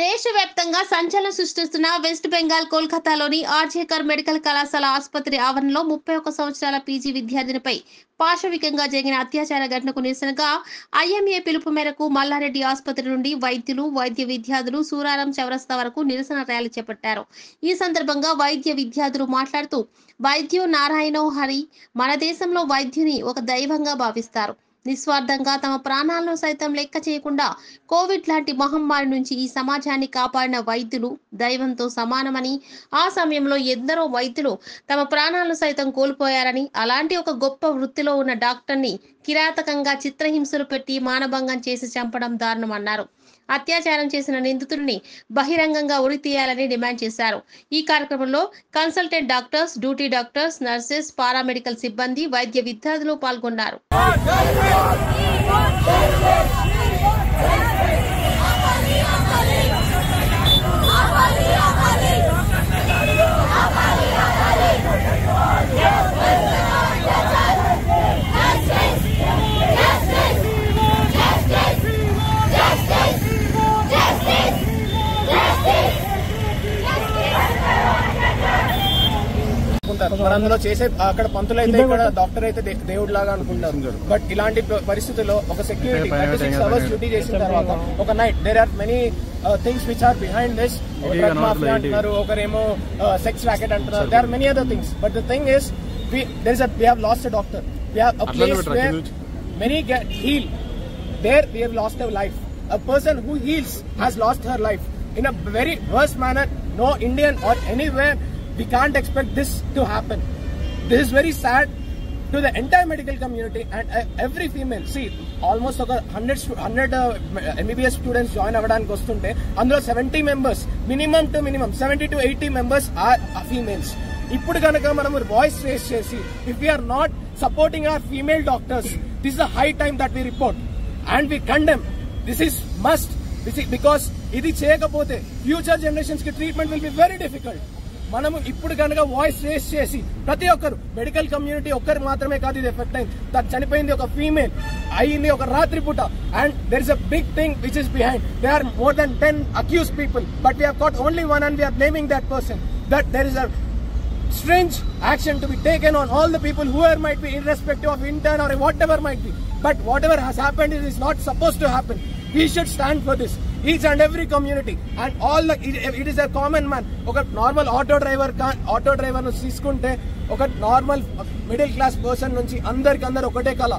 దేశవ్యాప్తంగా సంచలనం సృష్టిస్తున్న వెస్ట్ బెంగాల్ కోల్కతాలోని ఆర్జేకర్ మెడికల్ కళాశాల ఆసుపత్రి ఆవరణలో 31 సంవత్సరాల పీజీ విద్యార్థినిపై పాశవికంగా జరిగిన అత్యాచార ఘటనకు నిరసనగా ఐఎంఏ పిలుపు మేరకు మల్లారెడ్డి ఆసుపత్రి నుండి వైద్యులు, వైద్య విద్యార్థులు సూరారం చౌరస్తా వరకు నిరసన ర్యాలీ చేపట్టారు. ఈ సందర్భంగా వైద్య విద్యార్థులు మాట్లాడుతూ, వైద్యో నారాయణో హరి, మన దేశంలో వైద్యుని ఒక దైవంగా భావిస్తారు. నిస్వార్థంగా తమ ప్రాణాలను సైతం లెక్క చేయకుండా కోవిడ్ లాంటి మహమ్మారి నుంచి ఈ సమాజాన్ని కాపాడిన వైద్యులు దైవంతో సమానమని, ఆ సమయంలో ఎందరో వైద్యులు తమ ప్రాణాలను సైతం కోల్పోయారని, అలాంటి ఒక గొప్ప వృత్తిలో ఉన్న డాక్టర్ని కిరాతకంగా చిత్రహింసలు పెట్టి మానభంగం చేసి చంపడం దారుణమన్నారు. అత్యాచారం చేసిన నిందితుడిని బహిరంగంగా ఉరి తీయాలని డిమాండ్ చేశారు. ఈ కార్యక్రమంలో consultant doctors, duty doctors, nurses, paramedical సిబ్బంది, వైద్య విద్యార్థులు పాల్గొన్నారు. అందులో చేసే అక్కడ పంతులు అయితే ఇక్కడ డాక్టర్ అయితే దేవుడు లాగా అనుకుంటారు. బట్ ఇలాంటి పరిస్థితుల్లో ఒక సెక్యూరిటీ 36 hours డ్యూటీ చేసిన తర్వాత ఒక night there are many things which are behind this. Drug mafia అంటున్నారు, ఒకరేమో సెక్స్ ర్యాకెట్ అంటున్నారు. There are many other things. But the thing is we have lost a doctor. We have a place where many get healed. There we have lost a life. A person who heals has lost her life in a very worse manner. No Indian or anywhere we can't expect this to happen. This is very sad to the entire medical community and every female. See, almost 100 MBBS students join avadaaniki vastunte అందులో 70 members minimum to minimum 70 to 80 members are females. ఇప్పుడు కనుక మనం voice raise చేసి if we are not supporting our female doctors, this is a high time that we report and we condemn. This is must, because ఇది చేయకపోతే future generations కి treatment will be very difficult. మనము ఇప్పుడు కనుక voice raise చేసి ప్రతి ఒక్కరు, medical community ఒక్కరు మాత్రమే కాదు ఇది ఎఫెక్ట్ అయింది. చనిపోయింది ఒక ఫీమేల్, అయింది ఒక రాత్రి పూట. And there is a big thing which is behind. They are more than 10 accused people, but we have caught only one and we are blaming that person. That there is a strange action to be taken on all the people, whoever might be, irrespective of intern or whatever might be. But whatever has happened, it is not supposed to happen. We should stand for this, each and every community and all the, it is a common man. Oka normal auto driver nu తీసుకుంటే ఒక normal middle class person నుంచి అందరికందరు ఒకటే కళ,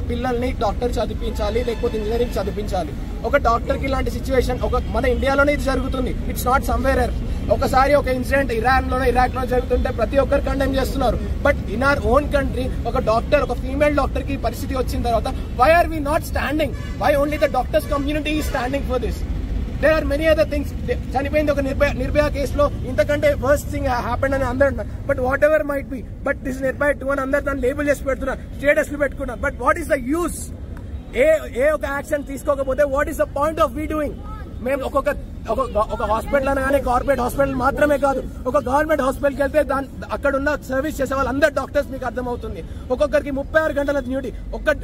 పిల్లల్ని doctor చదివించాలి లేకపోతే engineering చదివించాలి. ఒక డాక్టర్ కి ఇలాంటి సిచ్యువేషన్ మన ఇండియాలోనే ఇది జరుగుతుంది. It's not somewhere else. ఒకసారి ఒక ఇన్సిడెంట్ ఇరాక్ లో జరుగుతుంటే ప్రతి ఒక్కరు కండెమ్ చేస్తున్నారు. But in our own country ఒక డాక్టర్, ఒక ఫీమేల్ డాక్టర్ కి పరిస్థితి వచ్చిన తర్వాత why are we not standing? Why only the doctors community is standing for this? There are many other things. చనిపోయింది ఒక నిర్భయ కేసులో, ఇంతకంటే వర్స్ట్ థింగ్ హ్యాపెండ్ అని అందరూ అంటారు. But whatever might be, but this Nirbhaya 2 అని అందరు దాన్ని లేబుల్ చేసి పెడుతున్నారు, స్టేటస్లు పెట్టుకున్నారు. But what is the use? ఏ ఒక యాక్షన్ తీసుకోకపోతే what is the point of we doing? మేము ఒక హాస్పిటల్ అనగానే కార్పొరేట్ హాస్పిటల్ మాత్రమే కాదు, ఒక గవర్నమెంట్ హాస్పిటల్కి వెళ్తే అక్కడ ఉన్న సర్వీస్ చేసే వాళ్ళందరూ డాక్టర్స్ మీకు అర్థమవుతుంది. ఒక్కొక్కరికి 36 గంటల డ్యూటీ.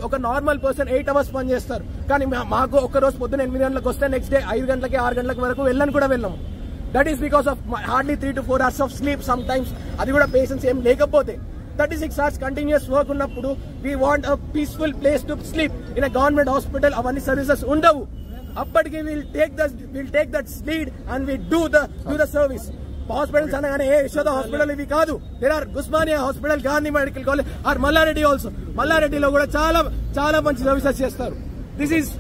ఒక నార్మల్ పర్సన్ 8 hours పని చేస్తారు. కానీ మాకు ఒక్క రోజు పొద్దున్న 8 గంటలకు వస్తే నెక్స్ట్ డే 5 గంటలకి 6 గంటల వరకు వెళ్ళని కూడా వెళ్ళాము. That is because of hardly 3 to 4 hours of sleep sometimes. అది కూడా పేషెంట్స్ ఏం లేకపోతే 36 hours కంటిన్యూస్ వర్క్ ఉన్నప్పుడు we want a peaceful place to sleep. In a government hospital అవన్నీ సర్వీసెస్ ఉండవు. అప్పటికి will take that lead and we do the service. Hospitals అనగానే Yashoda hospital ఇవి కాదు. There are Osmania hospital, Gandhi medical college or Mallareddy also. మల్లారెడ్డిలో కూడా చాలా మంచి సర్వీసెస్ చేస్తారు. This is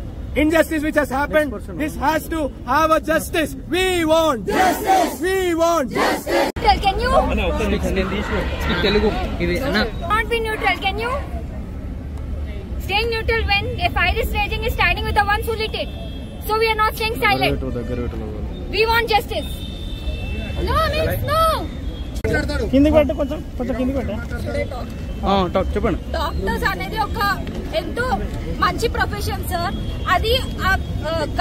injustice which has happened. This has to have a justice. We want justice. We want justice. Can you speak Telugu? Not be neutral. Can you staying neutral when a fire is raging is standing with the ones who lit it? So we are not staying silent. We want justice. No means no. కిందికి పెట్టు, కొంచెం కిందికి పెట్టు. చెప్పండి. Doctors అనేది ఒక ఎంతో మంచి ప్రొఫెషన్ సార్. అది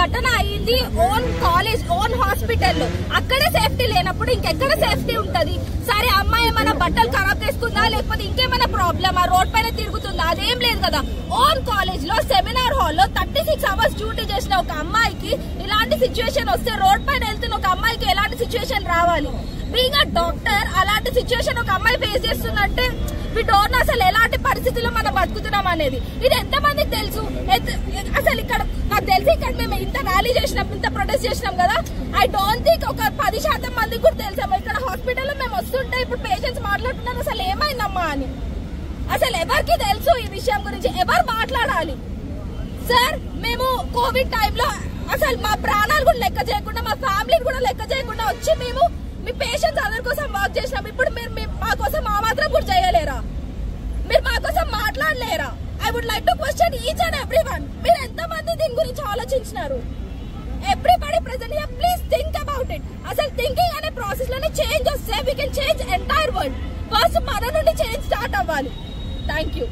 ఘటన అయింది ఓన్ కాలేజ్ ఓన్ హాస్పిటల్లో. అక్కడే సేఫ్టీ లేనప్పుడు ఇంకెక్కడ సేఫ్టీ ఉంటది? సరే అమ్మాయి ఏమైనా బట్టలు ఖరాబ్ చేసుకుందా లేకపోతే ఇంకేమైనా ప్రాబ్లమా, రోడ్ పైన తిరుగుతుందా? అదేం లేదు కదా. ఓన్ కాలేజ్ లో సెమినార్ హాల్లో 36 hours డ్యూటీ చేసిన ఒక అమ్మాయికి ఇలాంటి సిచ్యువేషన్ వస్తే, రోడ్ పైన వెళ్తున్న ఒక అమ్మాయికి ఎలాంటి సిచ్యువేషన్ రావాలి? బీయింగ్ అ డాక్టర్ అలాంటి సిచ్యువేషన్ ఒక అమ్మాయి ఫేస్ చేస్తుందంటే వి డోంట్ నో అసలు ఎలాంటి పరిస్థితుల్లో మనం బతుకుతున్నాం అనేది. ఇది ఎంత మందికి తెలుసు? అసలు ఇక్కడ నాకు తెలిసి ఇక్కడ మేము ఇంత ర్యాలీ చేసినాం, ఇంత ప్రొటెస్ట్ చేసినాం కదా, ఐ డోంట్ థింక్ ఒక 10% మందికి కూడా తెలుసాము. ఇక్కడ హాస్పిటల్లో మేము వస్తుంటే ఇప్పుడు పేషెంట్స్ మాట్లాడుతున్నారు అసలు ఏమైందమ్మా అని. అసలు ఎవరికి తెలుసు ఈ విషయం గురించి? ఎవరు మాట్లాడాలి సార్? మేము కోవిడ్ టైంలో అసలు మా ప్రాణాలు కూడా లెక్క చేయకుండా, మా ఫ్యామిలీని కూడా లెక్క చేయకుండా వచ్చి మేము మీ పేషెంట్స్ అందరి కోసం వర్క్ చేసినాం. ఇప్పుడు మీరు మా కోసం మా మాత్రం కూడా చేయలేరా? మీరు మా కోసం మాట్లాడలేరా? I would like to question each and everyone. మీరు ఎంత మంది దీని గురించి ఆలోచించినారు? Everybody present here please think about it. అసలు థింకింగ్ అనే ప్రాసెస్ లోనే చేంజ్ వస్తే we can change entire world. First మన నుండి చేంజ్ స్టార్ట్ అవ్వాలి. Thank you.